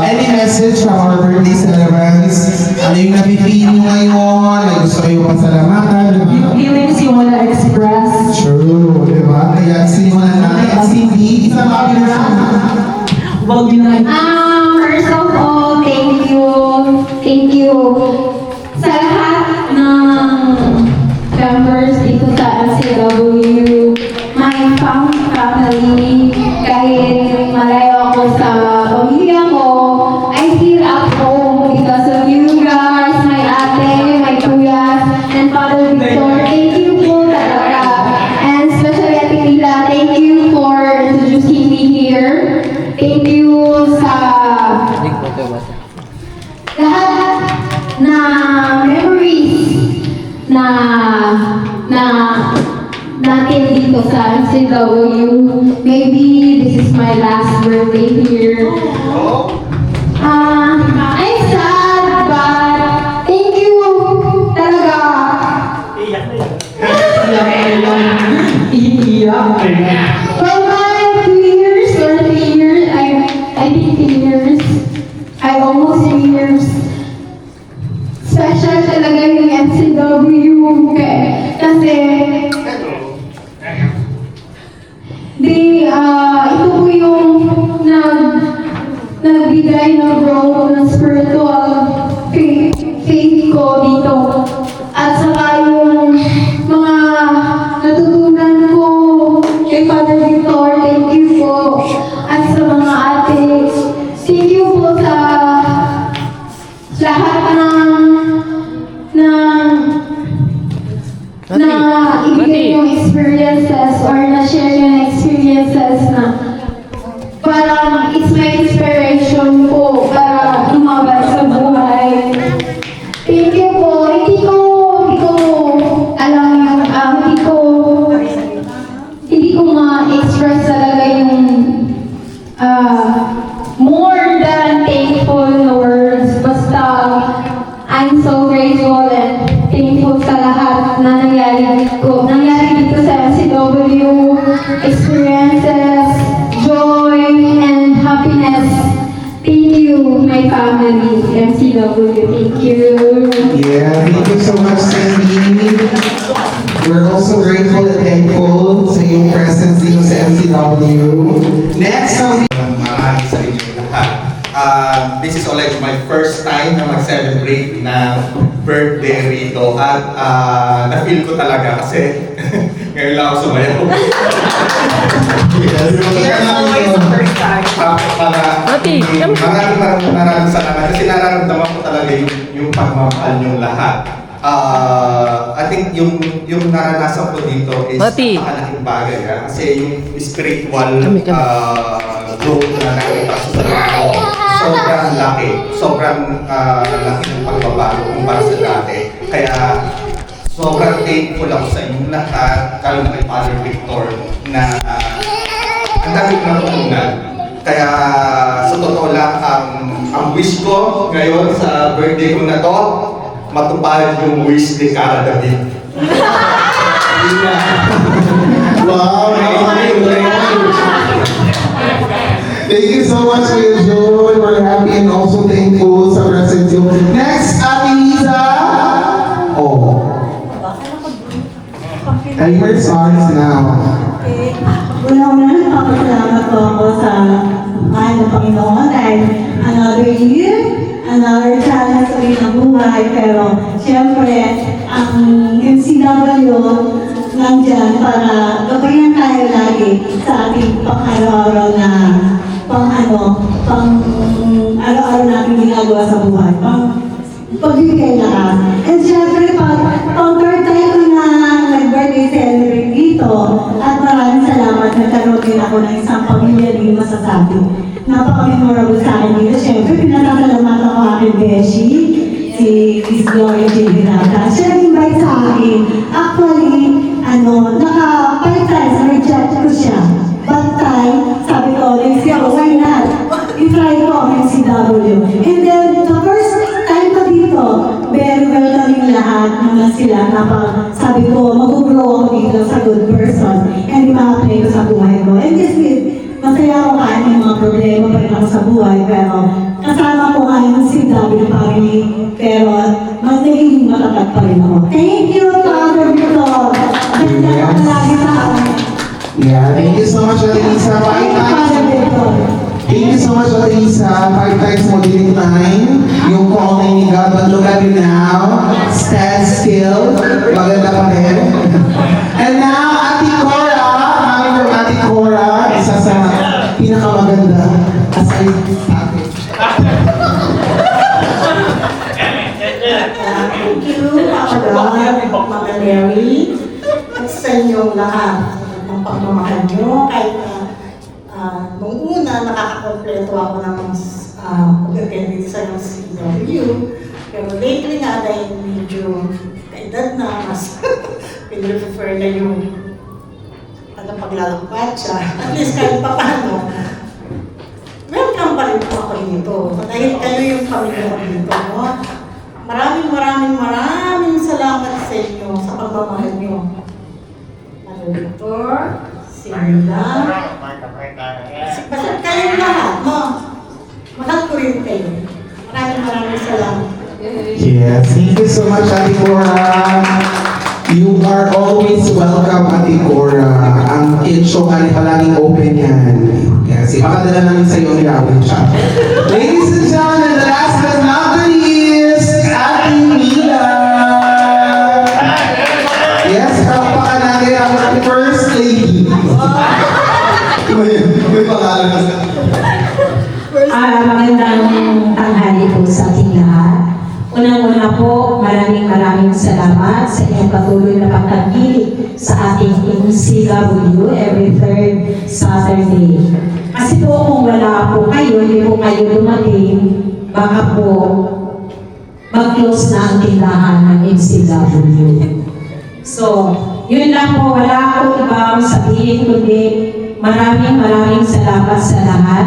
any message from our birthday celebrants. Ano yung napipili nyo ngayon? May gusto kayo pasalamatan? Feelings you wanna express? True, di ba? Kaya sinimulan natin. Cindy, isang kapilan. Wag yun na. First of all, thank you sa lahat ng members dito sa MCW, my family, kahit malayo ako sa pamilya ko, I feel at home because of you guys, my ate, my kuya, and Father Victor. Thank you po talaga. And especially Ate Lila, thank you for introducing me here. Thank you sa lahat na memories na natin dito sa MCW. Maybe this is my last birthday here. I'm sad, but thank you talaga. Well, my 2 years or 3 years, I think 3 years. I almost 3 years. Special talaga yung MCW kasi ito po yung nagbigay ng growth ng spiritual faith ko dito. At saka yung mga natutunan ko kay Father Victor, thank you po. At sa mga ate, thank you po sa lahat na ibigay yung experiences or na-share yung experiences na parang it's my inspiration po para lumabas sa buhay. Thank you po. Hindi ko alam yung, hindi ko ma-express talaga yung more than thankful na words. Basta, I'm so grateful and thankful sa lahat na nangyari dito sa MCW, experiences, joy, and happiness. Thank you, my family, MCW. Thank you. Yeah, thank you so much, Cindy. We're also grateful and thankful sa iyong presence dito sa MCW. Next, Maraming sa inyo lahat. This is already my first time na mag-celebrate ng birthday rito at na-feel ko talaga kasi ngayon lang ako sumayaw. Maraming salamat kasi nararamdaman ko talaga yung pagmamahal niyong lahat. I think yung naranasan ko dito is napakalaking bagay kasi yung spiritual growth na nakita ko sa sarili ko, sobrang laki. Sobrang laki ng pagbabago kumpara sa dati. Kaya sobrang thankful ako sa inyong lahat, lalo na kay Father Victor na ang dami ko natutunan. Kaya sa totoo lang, ang wish ko ngayon sa birthday ko na to, matupad yung wish ni Cara David. wow! Thank you so much, Kuya Joy. We're happy and also thankful sa presence nyo. Next, Ate Liza. Oh. Timer starts now. Una-una, nagpapasalamat po ako sa mahal na Panginoon dahil another year, another challenge ulit ng buhay. Pero siyempre, ang MCW nandyan para gabayan tayo lagi sa ating pang-araw-araw na pang-araw-araw natin ginagawa sa buhay. Pagbibigay lakas. And siyempre, pang-third time ko na nag-birthday celebrate dito at maraming salamat. Nagkaroon din ako ng isang pamilya din masasabi. Napaka-memorable sa akin dito. Siyempre, pinasasalamatan ko aking beshi, si Miss Gloria J. Virata. Siya invite sa akin. Actually, naka-5 times na-reject ko siya. But time, sabi ko, let's go, why not? I-try ko ang MCW. And then, the first time ko dito, very welcoming lahat naman sila. Sabi ko, mag-grow ako dito sa good person. And ma-apply ko sa buhay. sa buhay, pero kasama ko ngayon si David Pari, pero naging matatag pa rin ako. Thank you, Father Victor. Ganda ka lagi sa akin. Yeah, thank you so much, Alisa. Thank you so much, Alisa. 5 times mo din yung calling ni God. But look at you now. Stand still. Maganda pa rin. And now, Ate Cora. Coming from Ate Cora. Isa sa pinakamaganda. Aside sa akin. Thank you, Papa God, Mama Mary, at sa inyong lahat ng pagmamahal nyo. Kahit nung una, nakakakompleto ako ng pag-attend dito sa CW. Pero lately nga, dahil medyo kaedad na, mas pinrefer na yung paglalakbat siya. At least kahit pa paano, welcome pa rin po ako dito. Dahil kayo yung pamilya ko dito. No? Maraming salamat sa inyo sa pagmamahal nyo. Ano Victor, si Mila, basta kayong lahat, no? Mahal ko rin kayo. Maraming salamat. Yes, thank you so much, Ate Cora. You are always welcome, Ate Cora. Ang show ka rin palaging open yan. Yes, ipakadala namin sa iyo ang ilawin siya. Ladies and gentlemen, the last but not the least, Ate Mila. Yes, kapakan natin ang first lady. May pangalan na. Magandang tanghali po sa ating lahat. Unang-una po, maraming salamat sa inyong patuloy na pagtanggilik sa ating MCW every third Saturday. Kasi po kung wala po kayo, hindi po kayo dumating, baka po mag-close na ang tindahan ng MCW. So, yun lang po, wala po ibang sabihin kundi maraming salamat sa lahat.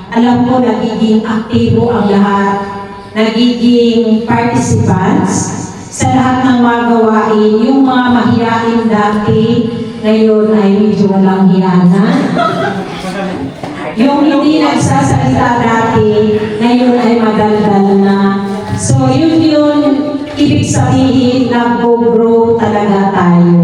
Alam ko nagiging aktibo ang lahat, nagiging participants sa lahat ng mga gawain. Yung mga mahiyain dati, ngayon ay medyo walang hiyanan. Yung hindi nagsasalita dati, ngayon ay madaldal na. So yun, ibig sabihin, nag-grow talaga tayo.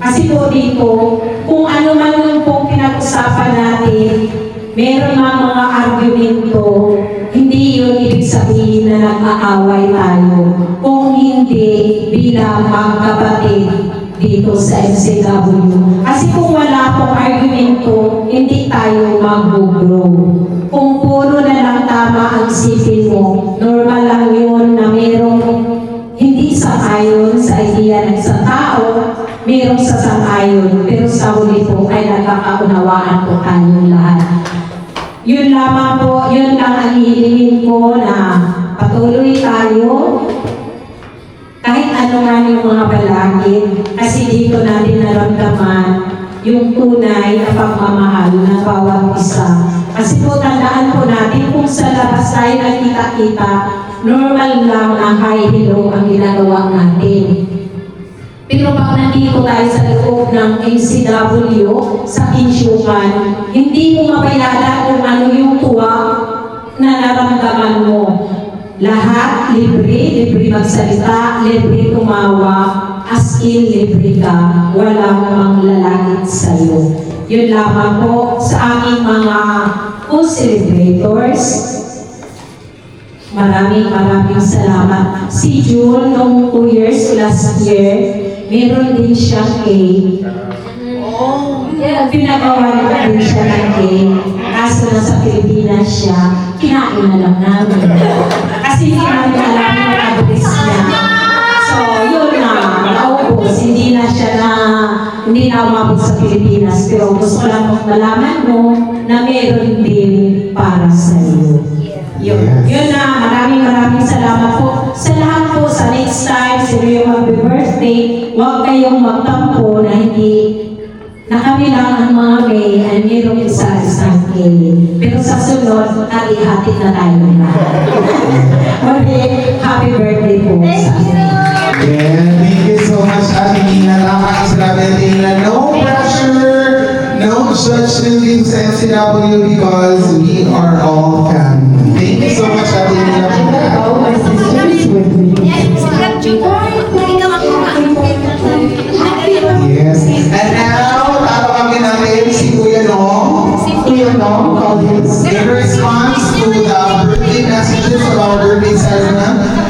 Kasi po dito, kung ano man yung pong pinag-usapan natin, meron mga argumento, hindi yun ibig sabihin na nag-aaway tayo. Kung hindi, bilang magkapatid dito sa MCW. Kasi kung wala pong argumento, hindi tayo mag-grow. Kung puro na lang tama ang isipin mo, normal lang yun na merong hindi sang-ayon sa idea ng isang tao, merong sasang-ayon, pero sa huli po ay nagkakaunawaan po tayong lahat. Yun lamang po, yun lang ang hihilingin ko na patuloy tayo kahit ano man yung mga balakid, kasi dito natin naramdaman yung tunay na pagmamahal ng bawat isa. Kasi po tandaan po natin kung sa labas tayo nakita-kita, normal lang na hi, hello ang ginagawa natin. Pero pag nandito tayo sa loob ng MCW, sa Kinsyukan, hindi mo mapayala kung ano yung tuwa na naramdaman mo. Lahat libre magsalita, libre tumawa, as in libre ka, walang manglalangit sa'yo. Yun lamang po sa aming mga co-celebrators. Maraming salamat. Si June, noong 2 years last year, meron din siyang cake. Pinagawa din siya ng cake. Kaso nasa Pilipinas siya, kinain na lang namin. Kasi hindi namin alam yung address niya. So, yun na, naubos. Hindi na umabot sa Pilipinas. Pero gusto lang malaman mo na meron din para sa iyo. Yun na, maraming salamat po. Sa lahat po, sa next time, sa iyong happy birthday, huwag kayong magtampo na hindi na kami lang ang mga gay ay mayroong isa-isang gay. Pero sa sunod, hati-hati na tayo na. Okay, happy birthday po sa akin. Yeah, thank you so much, Ate Nina. Tama ang sinabi ni Nina. No pressure, no No judgment in MCW because we are all family. Thank you so much, Ate Nina. All my sisters with me. Yes. And now, tatawagin natin si Kuya Nong. Kuya Nong, call his. In response to the birthday messages of our birthday celebration,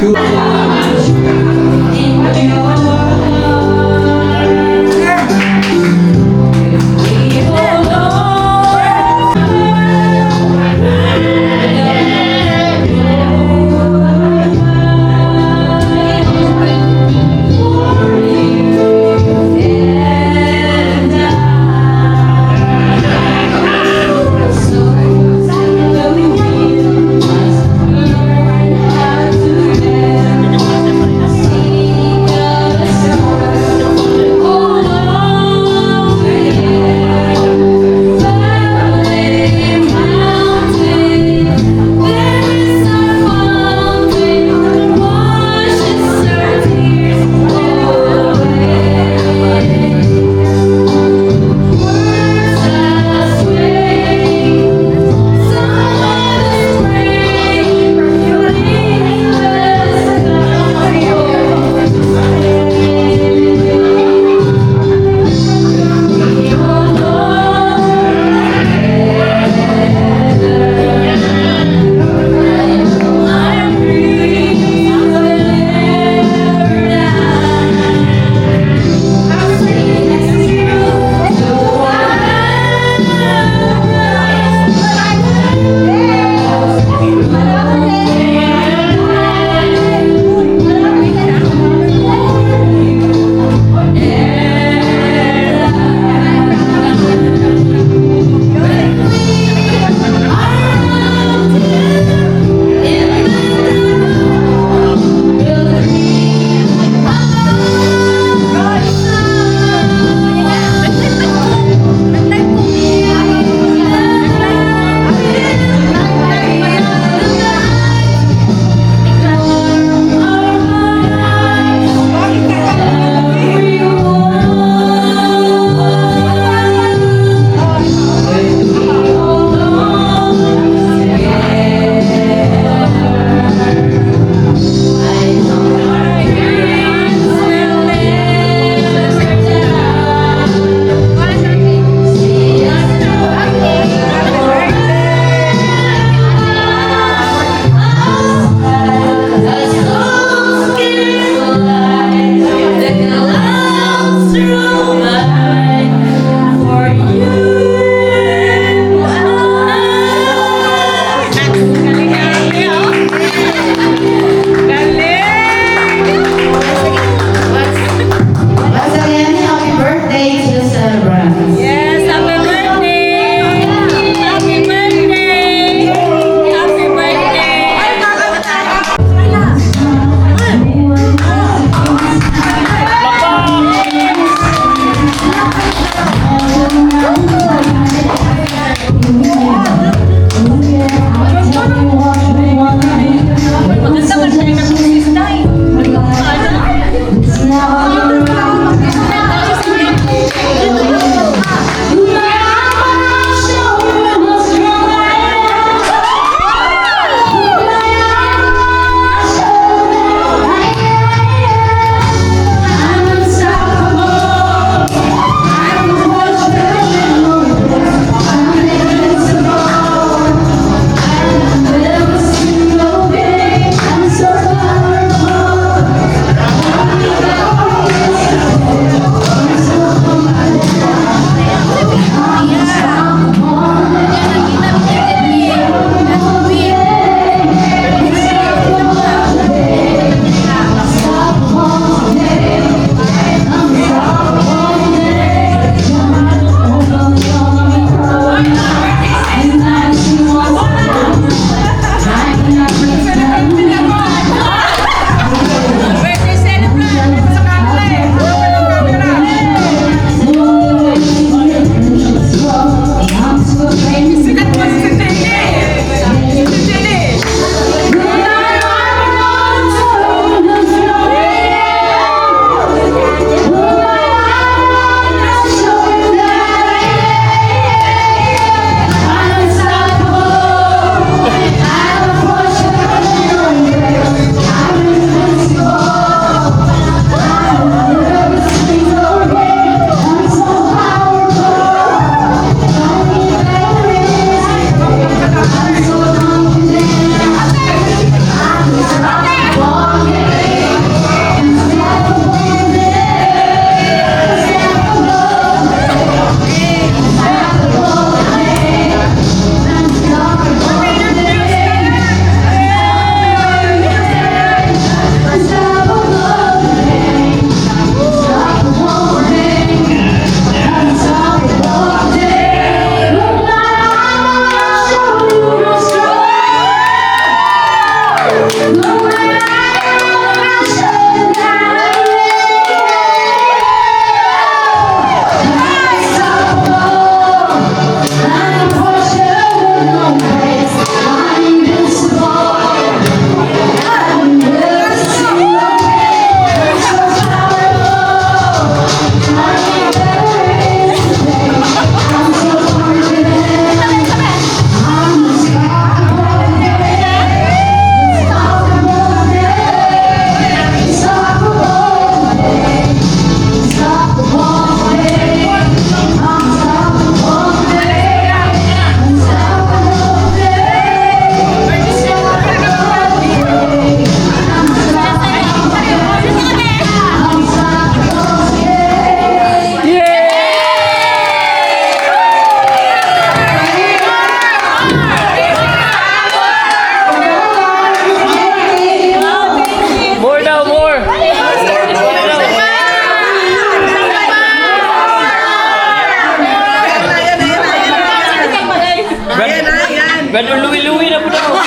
Ganun luwi-luwi na po na ako.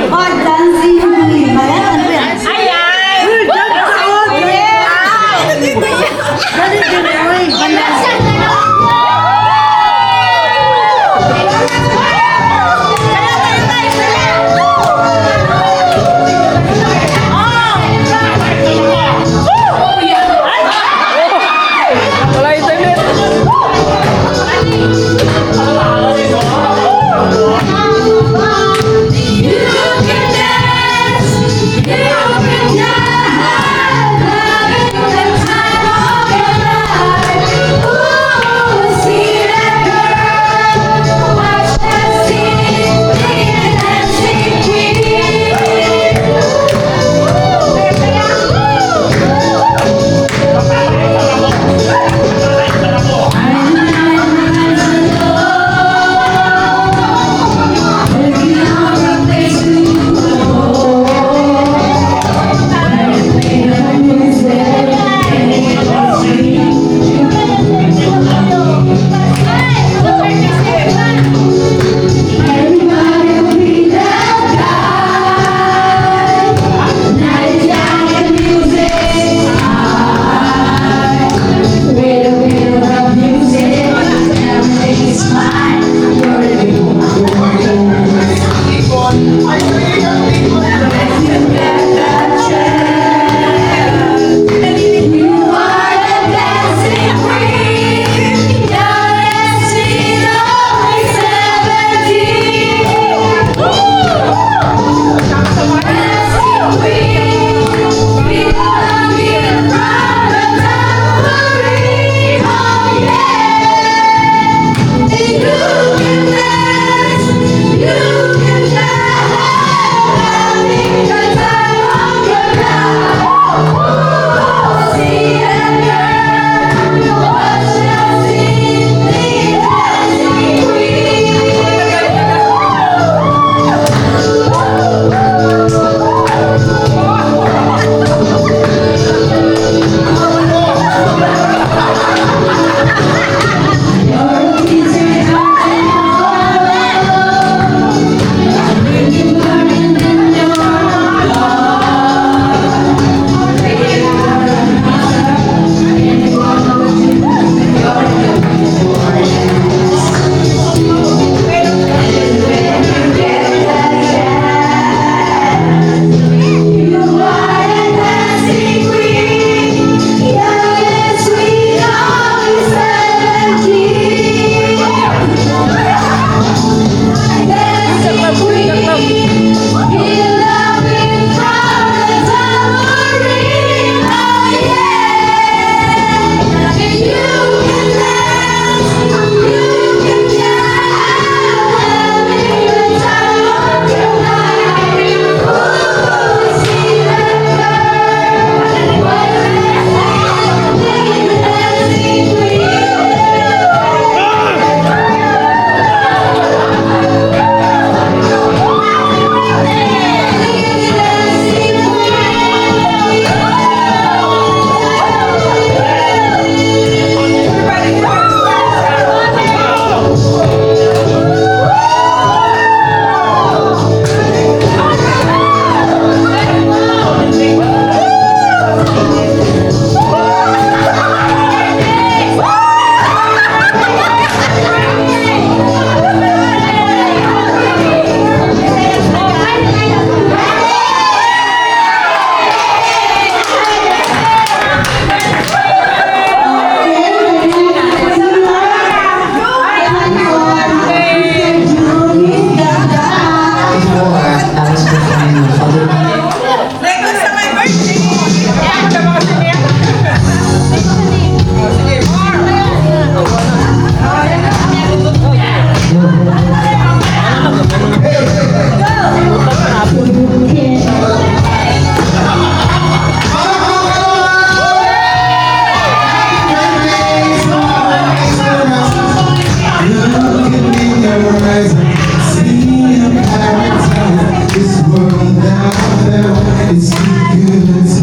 Oh, dancing queen. Ayan, ano yan? Wala internet. It's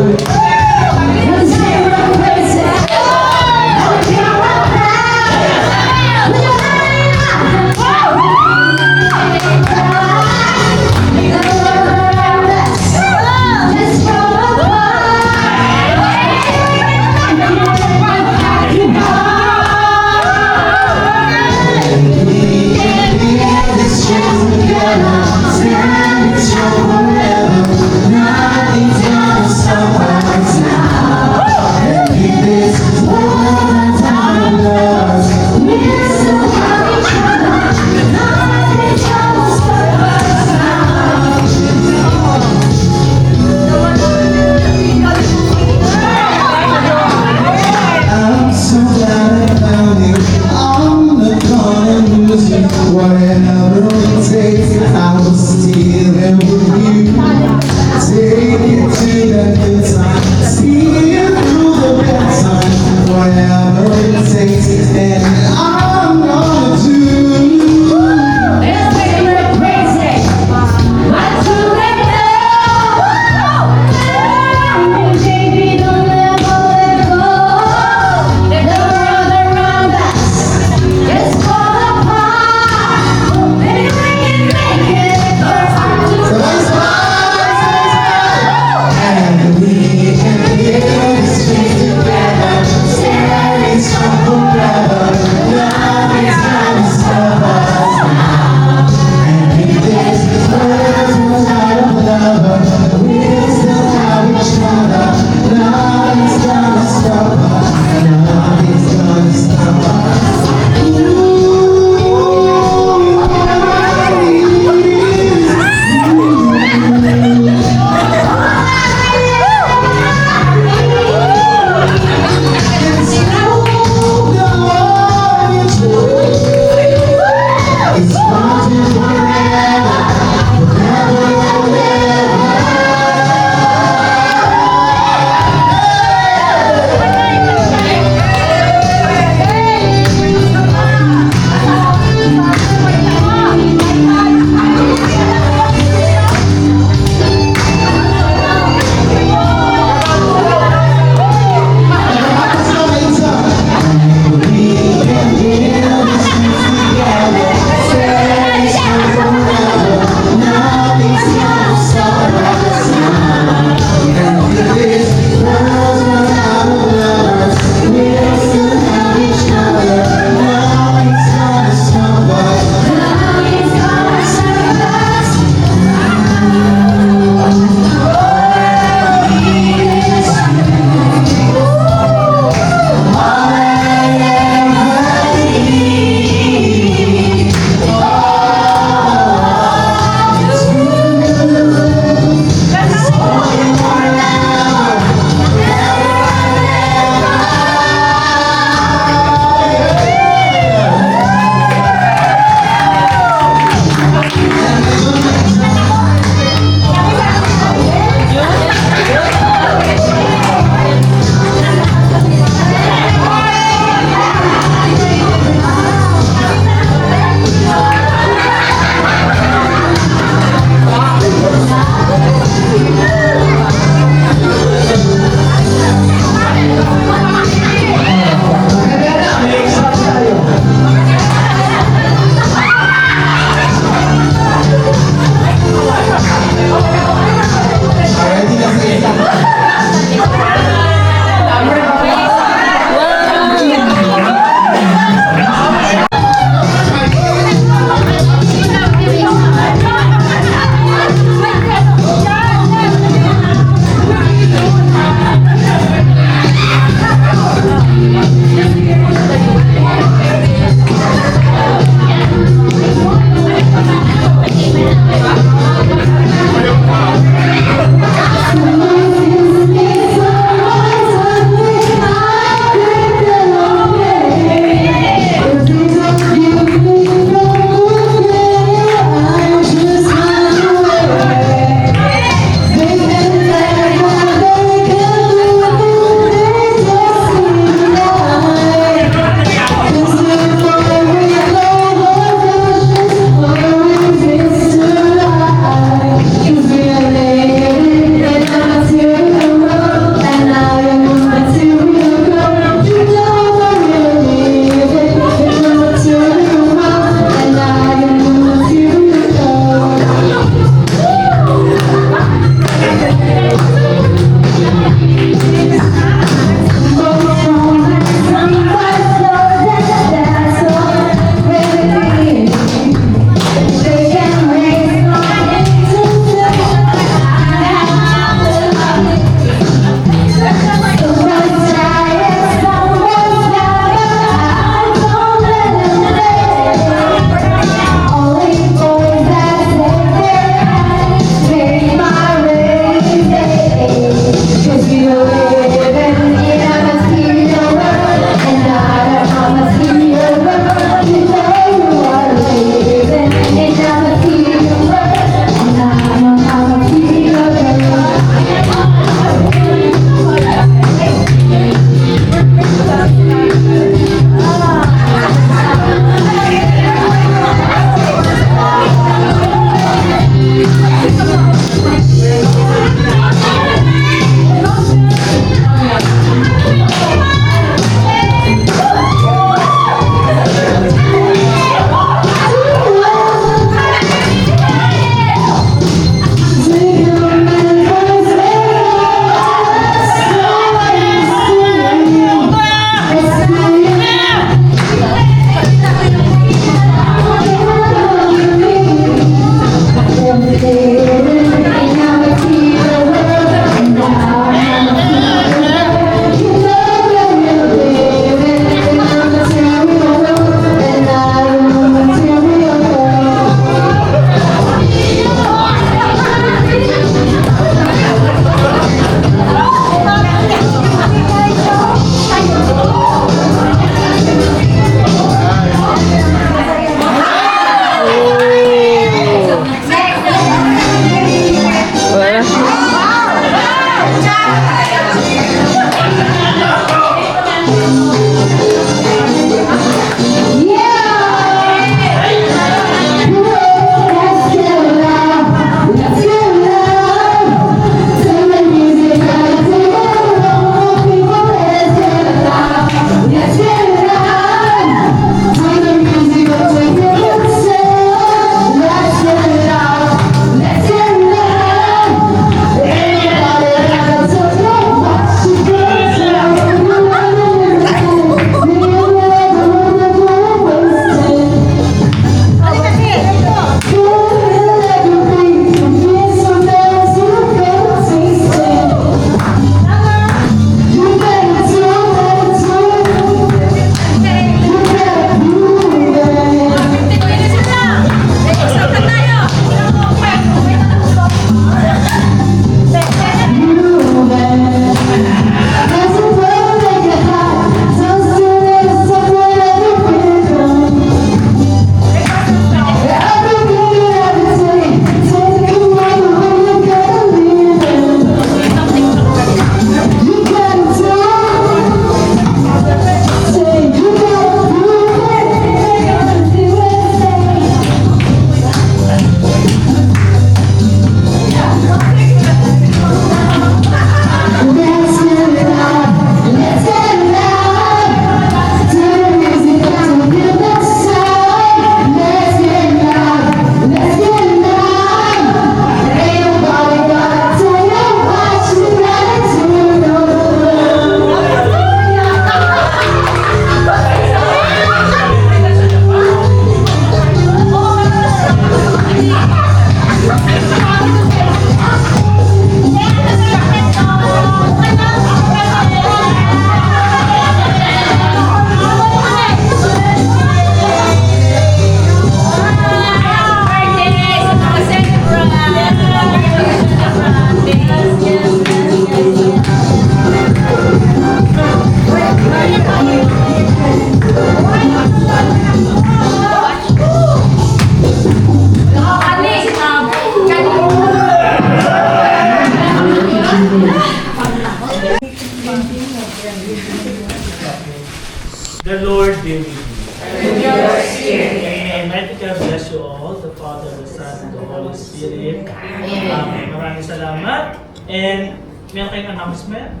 The Lord be with you. And with your spirit. Amen. Mighty God bless you all, the Father, the Son, and the Holy Spirit. Amen. Maraming salamat. And meron kayong announcement?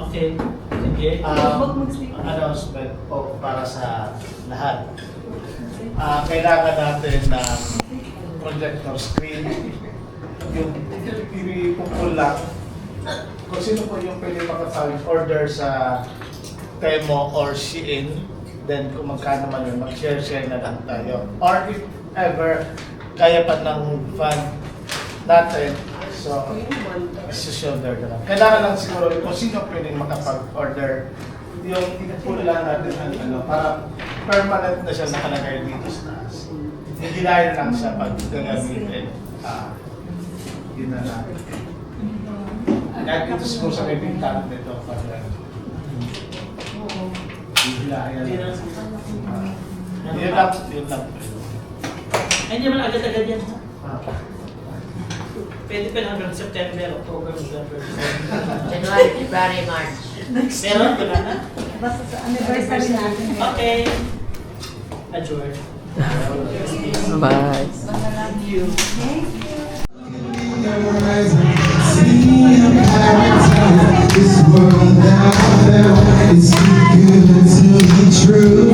Okay. Sige. Announcement po para sa lahat. Kailangan natin ng projector screen. Yung ipupul lang. Kung sino po yung pwede makapag-order sa Temo or Shein, then kung magkano man yun, mag-share na lang tayo. Or if ever, kaya pa ng fund natin, so, shoulder na lang. Kailangan lang siguro kung sino pwedeng makapag-order, yung ipupul lang natin ang ano, para permanent na siya nakalagay dito sa taas. Hindi lang siya pag gagamitin. Yun na lang. Kahit dito siguro sa may bintana nito, pag hilayan lang. Yun lang. Hindi naman agad-agad yan. Pwede pa hanggang September, October, November, December. January, February, March. Meron, wala na? Basta sa anniversary natin. Okay. Adjourn. Bye. This world out there is too good to be true.